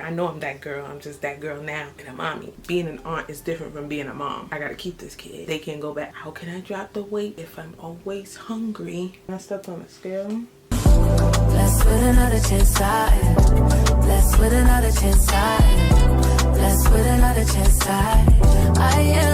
I know I'm that girl. I'm just that girl now and a mommy. Being an aunt is different from being a mom. I gotta keep this kid. They can't go back. How can I drop the weight if I'm always hungry? I stepped on a scale. Blessed with another chance, blessed with another chance, blessed with another chance, I am.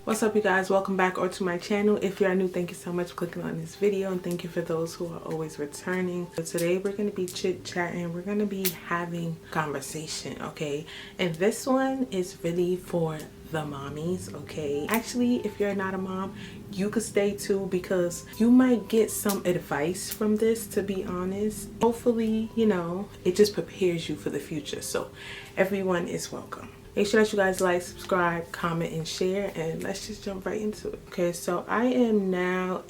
What's up, you guys? Welcome back or to my channel. If you are new, thank you so much for clicking on this video, and thank you for those who are always returning. So today we're going to be chit-chatting. We're going to be having conversation, okay? And this one is really for the mommies, okay? Actually, if you're not a mom, you could stay too, because you might get some advice from this, to be honest. Hopefully, you know, it just prepares you for the future. So everyone is welcome. Make sure that you guys like, subscribe, comment, and share, and let's just jump right into it. Okay, so I am now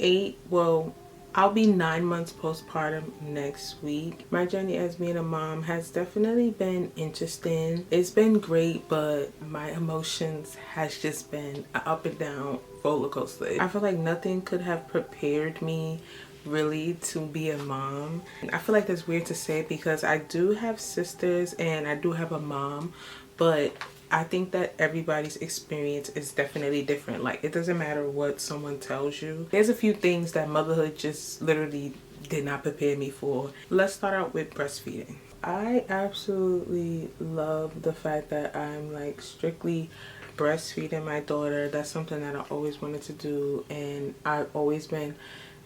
I'll be 9 months postpartum next week. My journey as being a mom has definitely been interesting. It's been great, but my emotions has just been an up and down roller coaster. I feel like nothing could have prepared me really to be a mom. I feel like that's weird to say because I do have sisters and I do have a mom, but I think that everybody's experience is definitely different. Like, it doesn't matter what someone tells you. There's a few things that motherhood just literally did not prepare me for. Let's start out with breastfeeding. I absolutely love the fact that I'm like strictly breastfeeding my daughter. That's something that I always wanted to do, and I've always been,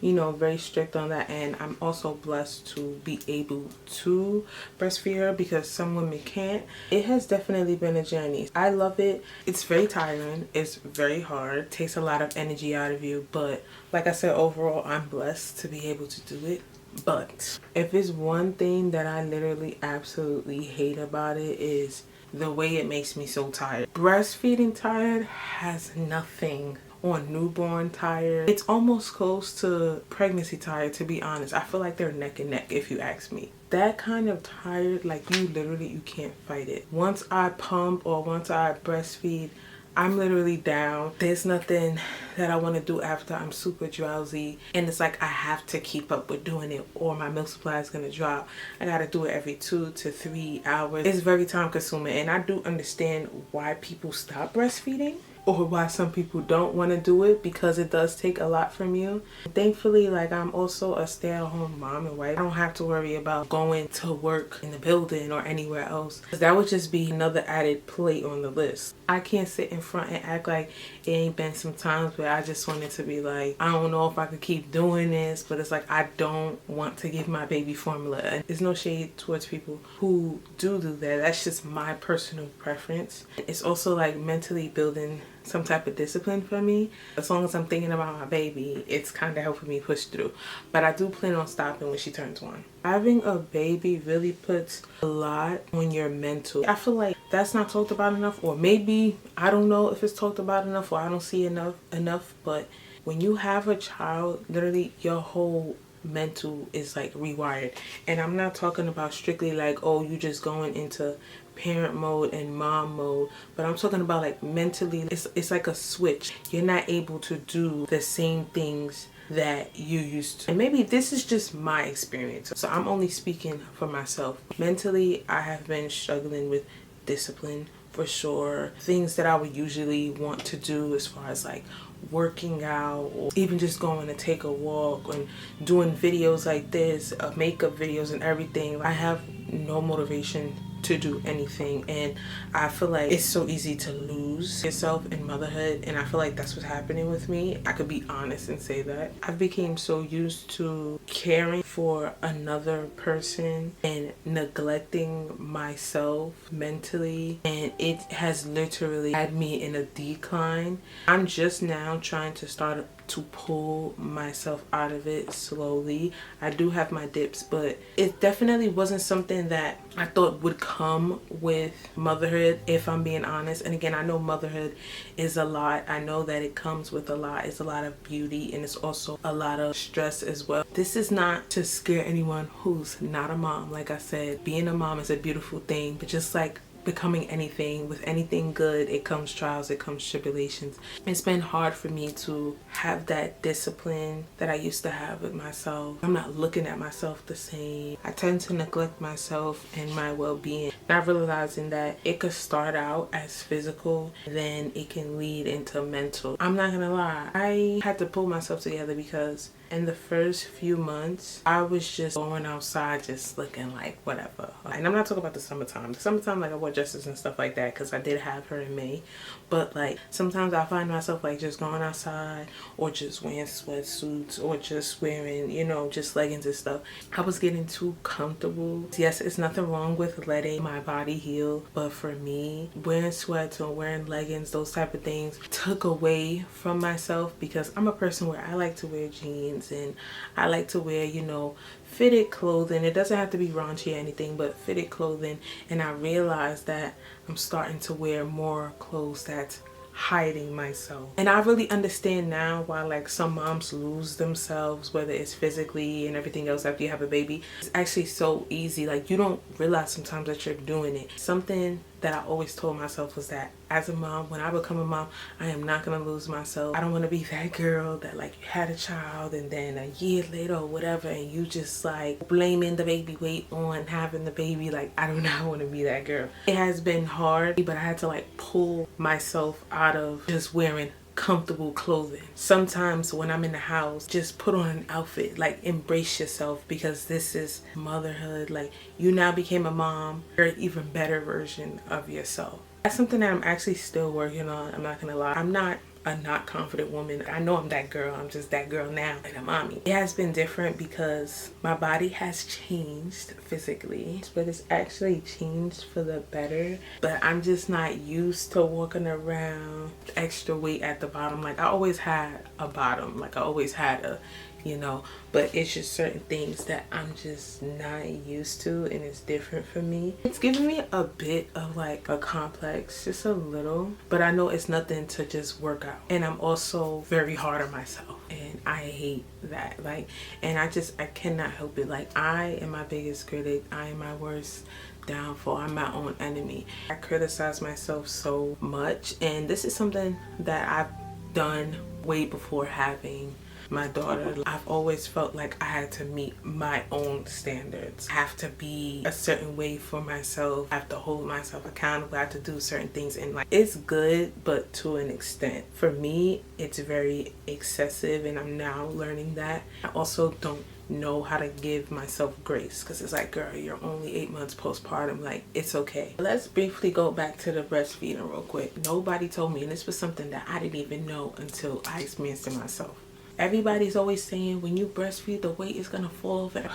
you know, very strict on that. And I'm also blessed to be able to breastfeed her because some women can't. It has definitely been a journey. I love it. It's very tiring. It's very hard. It takes a lot of energy out of you, but like I said, overall I'm blessed to be able to do it. But if it's one thing that I literally absolutely hate about it, is the way it makes me so tired. Breastfeeding tired has nothing on newborn tired. It's almost close to pregnancy tired, to be honest. I feel like they're neck and neck, if you ask me. That kind of tired, like you can't fight it. Once I pump or once I breastfeed, I'm literally down. There's nothing that I want to do after. I'm super drowsy, and it's like I have to keep up with doing it or my milk supply is gonna drop. I gotta do it every 2 to 3 hours. It's very time consuming, and I do understand why people stop breastfeeding or why some people don't want to do it, because it does take a lot from you. Thankfully, like, I'm also a stay-at-home mom and wife. I don't have to worry about going to work in the building or anywhere else. That would just be another added plate on the list. I can't sit in front and act like it ain't been some times where I just wanted to be like, I don't know if I could keep doing this, but it's like I don't want to give my baby formula. And there's no shade towards people who do that. That's just my personal preference. It's also like mentally building some type of discipline for me. As long as I'm thinking about my baby, it's kind of helping me push through. But I do plan on stopping when she turns 1. Having a baby really puts a lot on your mental. I feel like that's not talked about enough, or maybe I don't know if it's talked about enough, or I don't see enough. But when you have a child, literally your whole mental is like rewired. And I'm not talking about strictly like, oh, you just going into parent mode and mom mode, but I'm talking about like mentally, it's like a switch. You're not able to do the same things that you used to. And maybe this is just my experience, so I'm only speaking for myself. Mentally, I have been struggling with discipline for sure. Things that I would usually want to do, as far as like working out or even just going to take a walk and doing videos like this, makeup videos and everything. I have no motivation to do anything, and I feel like it's so easy to lose yourself in motherhood, and I feel like that's what's happening with me. I could be honest and say that I became so used to caring for another person and neglecting myself mentally, and it has literally had me in a decline. I'm just now trying to start to pull myself out of it slowly. I do have my dips, but it definitely wasn't something that I thought would come with motherhood, if I'm being honest. And again, I know motherhood is a lot. I know that it comes with a lot. It's a lot of beauty, and it's also a lot of stress as well. This is not to scare anyone who's not a mom. Like I said, being a mom is a beautiful thing, but just like becoming anything. With anything good, it comes trials, it comes tribulations. It's been hard for me to have that discipline that I used to have with myself. I'm not looking at myself the same. I tend to neglect myself and my well-being, not realizing that it could start out as physical, then it can lead into mental. I'm not gonna lie, I had to pull myself together because in the first few months, I was just going outside just looking like whatever. And I'm not talking about the summertime. The summertime, like I wore dresses and stuff like that because I did have her in May. But like sometimes I find myself like just going outside or just wearing sweatsuits or just wearing, you know, just leggings and stuff. I was getting too comfortable. Yes, it's nothing wrong with letting my body heal. But for me, wearing sweats or wearing leggings, those type of things took away from myself because I'm a person where I like to wear jeans. And I like to wear, you know, fitted clothing. It doesn't have to be raunchy or anything, but fitted clothing. And I realized that I'm starting to wear more clothes that's hiding myself. And I really understand now why like some moms lose themselves, whether it's physically and everything else after you have a baby. It's actually so easy. Like you don't realize sometimes that you're doing it. Something that I always told myself was that as a mom, when I become a mom, I am not gonna lose myself. I don't want to be that girl that like you had a child and then a year later or whatever and you just like blaming the baby weight on having the baby. Like I do not want to be that girl. It has been hard, but I had to like pull myself out of just wearing comfortable clothing. Sometimes when I'm in the house, just put on an outfit, like embrace yourself because this is motherhood. Like you now became a mom, you're an even better version of yourself. That's something that I'm actually still working on. I'm not gonna lie. I'm not a not confident woman. I know I'm that girl. I'm just that girl now and a mommy. It has been different because my body has changed physically, but it's actually changed for the better. But I'm just not used to walking around extra weight at the bottom. Like I always had a bottom, like I always had a, you know, but it's just certain things that I'm just not used to and it's different for me. It's giving me a bit of like a complex, just a little, but I know it's nothing to just work out. And I'm also very hard on myself and I hate that. Like, and I cannot help it. Like I am my biggest critic. I am my worst downfall. I'm my own enemy. I criticize myself so much, and this is something that I've done way before having my daughter. I've always felt like I had to meet my own standards. I have to be a certain way for myself. I have to hold myself accountable. I have to do certain things, and like it's good, but to an extent. For me, it's very excessive, and I'm now learning that. I also don't know how to give myself grace because it's like, girl, you're only 8 months postpartum, like it's okay. Let's briefly go back to the breastfeeding real quick. Nobody told me, and this was something that I didn't even know until I experienced it myself. Everybody's always saying when you breastfeed, the weight is gonna fall over.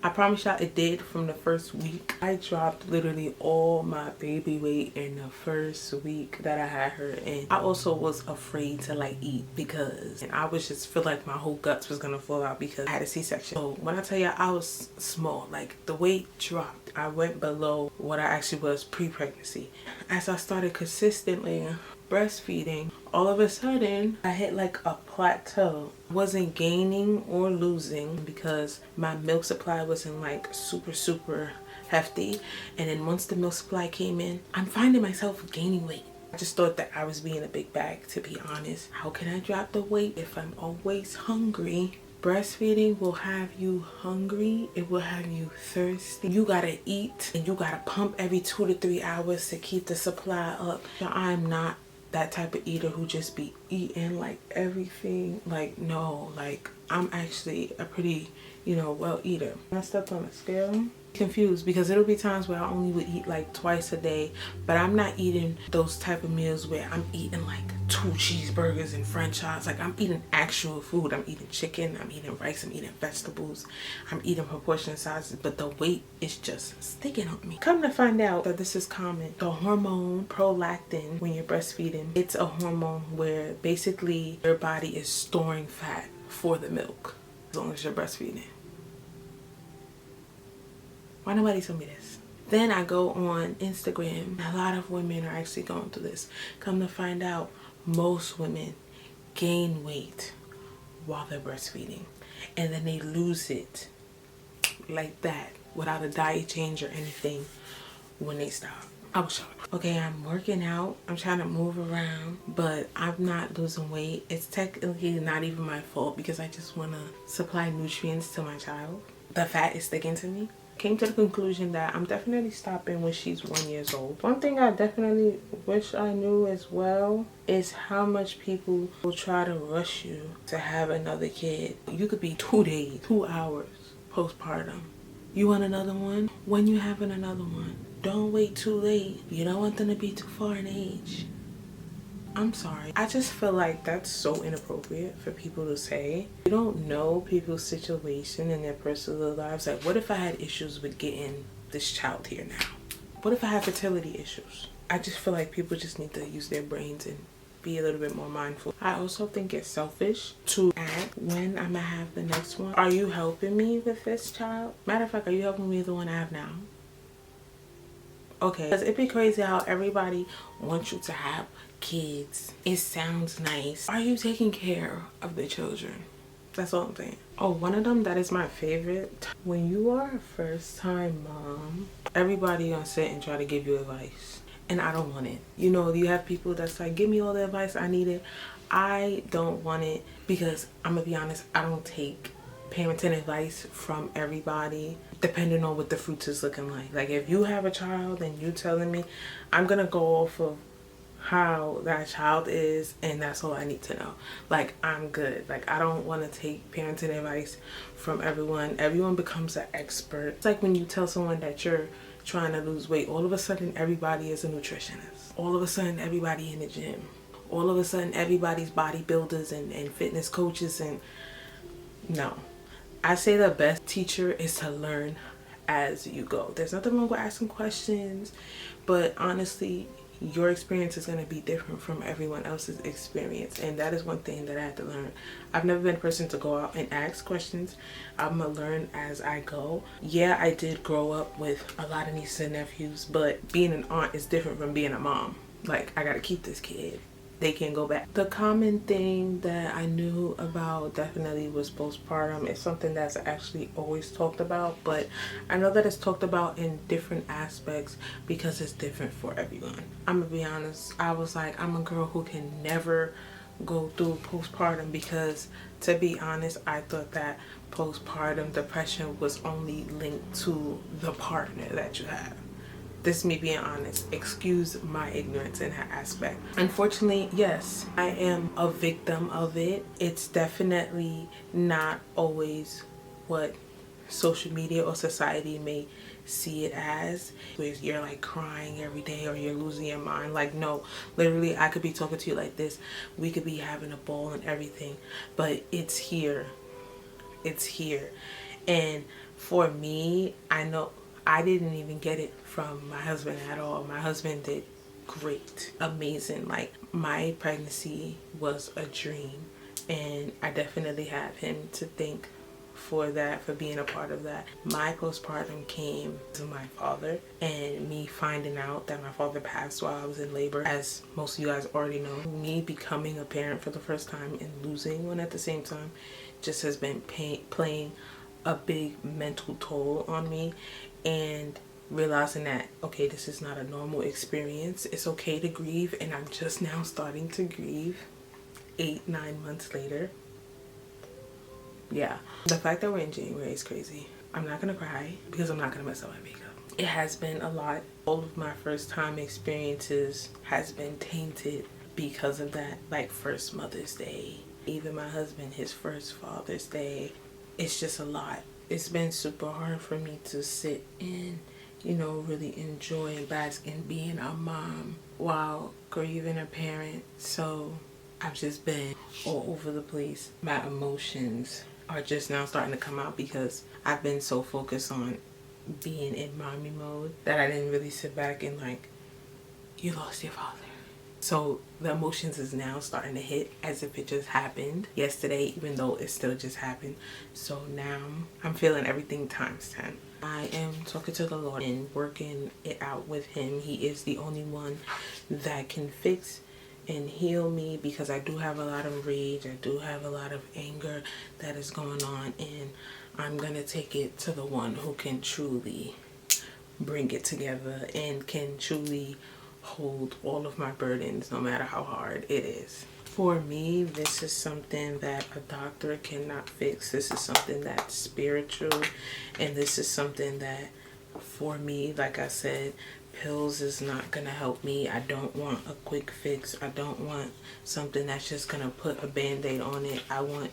I promise y'all it did from the first week. I dropped literally all my baby weight in the first week that I had her, and I also was afraid to like eat because I was just feel like my whole guts was gonna fall out because I had a C-section. So when I tell you I was small, like the weight dropped. I went below what I actually was pre-pregnancy. As I started consistently breastfeeding, all of a sudden I hit like a plateau. I wasn't gaining or losing because my milk supply wasn't like super hefty, and then once the milk supply came in, I'm finding myself gaining weight. I just thought that I was being a big bag, to be honest. How can I drop the weight if I'm always hungry? Breastfeeding will have you hungry. It will have you thirsty. You gotta eat and you gotta pump every 2 to 3 hours to keep the supply up. So I'm not that type of eater who just be eating like everything. Like no, like I'm actually a pretty, you know, well eater. When I stepped on a scale, confused because it'll be times where I only would eat like twice a day, but I'm not eating those type of meals where I'm eating like 2 cheeseburgers and french fries. Like I'm eating actual food. I'm eating chicken, I'm eating rice, I'm eating vegetables, I'm eating proportion sizes, but the weight is just sticking on me. Come to find out that this is common. The hormone prolactin, when you're breastfeeding, it's a hormone where basically your body is storing fat for the milk as long as you're breastfeeding. Why nobody told me this? Then I go on Instagram. A lot of women are actually going through this. Come to find out, most women gain weight while they're breastfeeding, and then they lose it like that without a diet change or anything when they stop. I was shocked. Okay, I'm working out. I'm trying to move around, but I'm not losing weight. It's technically not even my fault because I just want to supply nutrients to my child. The fat is sticking to me. Came to the conclusion that I'm definitely stopping when she's 1 year old. One thing I definitely wish I knew as well is how much people will try to rush you to have another kid. You could be 2 days, 2 hours postpartum. You want another one? When you having another one? Don't wait too late. You don't want them to be too far in age. I'm sorry. I just feel like that's so inappropriate for people to say. You don't know people's situation and their personal lives. Like, what if I had issues with getting this child here now? What if I have fertility issues? I just feel like people just need to use their brains and be a little bit more mindful. I also think it's selfish to ask when I'm gonna have the next one. Are you helping me with this child? Matter of fact, are you helping me with the one I have now? Okay, because it'd be crazy how everybody wants you to have kids. It sounds nice. Are you taking care of the children? That's all I'm saying. Oh, one of them that is my favorite. When you are a first time mom, everybody gonna sit and try to give you advice. And I don't want it. You know, you have people that's like, give me all the advice, I need it. I don't want it because I'm gonna be honest, I don't take parenting advice from everybody depending on what the fruits is looking like. Like, if you have a child and you telling me, I'm gonna go off of how that child is, and that's all I need to know. Like, I'm good. Like, I don't want to take parenting advice from everyone. Everyone becomes an expert. It's like when you tell someone that you're trying to lose weight, all of a sudden everybody is a nutritionist. All of a sudden everybody in the gym. All of a sudden everybody's bodybuilders and fitness coaches. And no, I say the best teacher is to learn as you go. There's nothing wrong with asking questions, but honestly, your experience is going to be different from everyone else's experience, and that is one thing that I had to learn. I've never been a person to go out and ask questions. I'm gonna learn as I go. Yeah, I did grow up with a lot of nieces and nephews, but being an aunt is different from being a mom. Like, I gotta keep this kid. They can't go back. The common thing that I knew about definitely was postpartum. It's something that's actually always talked about, but I know that it's talked about in different aspects because it's different for everyone. I'm gonna be honest, I was like, I'm a girl who can never go through postpartum because, to be honest, I thought that postpartum depression was only linked to the partner that you have. This is me being honest. Excuse my ignorance in that aspect. Unfortunately, yes, I am a victim of it. It's definitely not always what social media or society may see it as, where you're like crying every day or you're losing your mind. Like, no, literally I could be talking to you like this, we could be having a ball and everything, but it's here. It's here. And for me, I know I didn't even get it from my husband at all. My husband did great, amazing. Like, my pregnancy was a dream, and I definitely have him to thank for that, for being a part of that. My postpartum came to my father and me finding out that my father passed while I was in labor. As most of you guys already know, me becoming a parent for the first time and losing one at the same time just has been playing a big mental toll on me, and realizing that, okay, this is not a normal experience. It's okay to grieve, and I'm just now starting to grieve 8-9 months later. Yeah, the fact that we're in January is crazy. I'm not gonna cry because I'm not gonna mess up my makeup. It has been a lot. All of my first time experiences has been tainted because of that. Like, first Mother's Day, even my husband, his first Father's Day. It's just a lot. It's been super hard for me to sit and, you know, really enjoy and bask in being a mom while grieving a parent. So I've just been all over the place. My emotions are just now starting to come out because I've been so focused on being in mommy mode that I didn't really sit back and like, you lost your father. So the emotions is now starting to hit as if it just happened yesterday, even though it still just happened. So now I'm feeling everything times 10. I am talking to the Lord and working it out with him. He is the only one that can fix and heal me, because I do have a lot of rage. I do have a lot of anger that is going on, and I'm gonna take it to the one who can truly bring it together and can truly hold all of my burdens no matter how hard it is. For me, this is something that a doctor cannot fix. This is something that's spiritual, and this is something that, for me, like I said, pills is not gonna help me. I don't want a quick fix. I don't want something that's just gonna put a band-aid on it. I want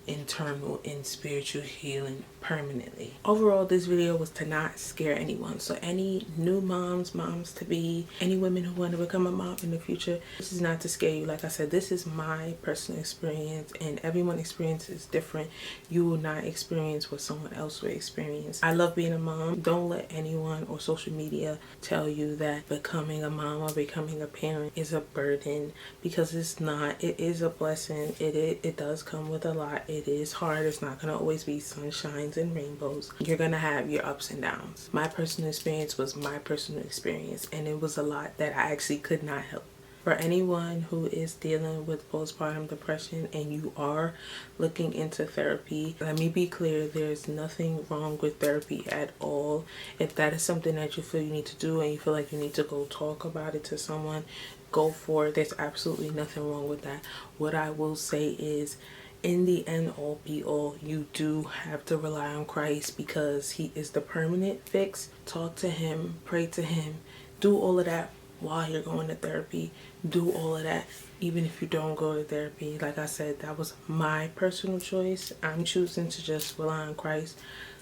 internal and spiritual healing permanently. Overall, this video was to not scare anyone. So any new moms to be, any women who want to become a mom in the future, this is not to scare you. Like I said, this is my personal experience, and everyone's experience is different. You will not experience what someone else will experience. I love being a mom. Don't let anyone or social media tell you that becoming a mom or becoming a parent is a burden, because it's not. It is a blessing. It does come with a lot. It is hard. It's not going to always be sunshines and rainbows. You're going to have your ups and downs. My personal experience was my personal experience, and it was a lot that I actually could not help. For anyone who is dealing with postpartum depression and you are looking into therapy, let me be clear, there's nothing wrong with therapy at all. If that is something that you feel you need to do and you feel like you need to go talk about it to someone, go for it. There's absolutely nothing wrong with that. What I will say is, in the end all be all, you do have to rely on Christ, because he is the permanent fix. Talk to him, pray to him, do all of that while you're going to therapy. Do all of that even if you don't go to therapy. Like I said, that was my personal choice. I'm choosing to just rely on Christ.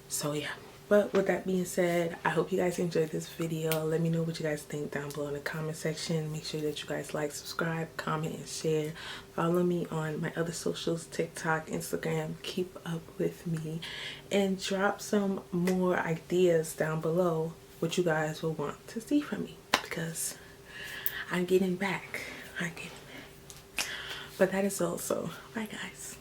So yeah. But with that being said, I hope you guys enjoyed this video. Let me know what you guys think down below in the comment section. Make sure that you guys like, subscribe, comment, and share. Follow me on my other socials, TikTok, Instagram. Keep up with me. And drop some more ideas down below what you guys will want to see from me, because I'm getting back. But that is all. So bye guys.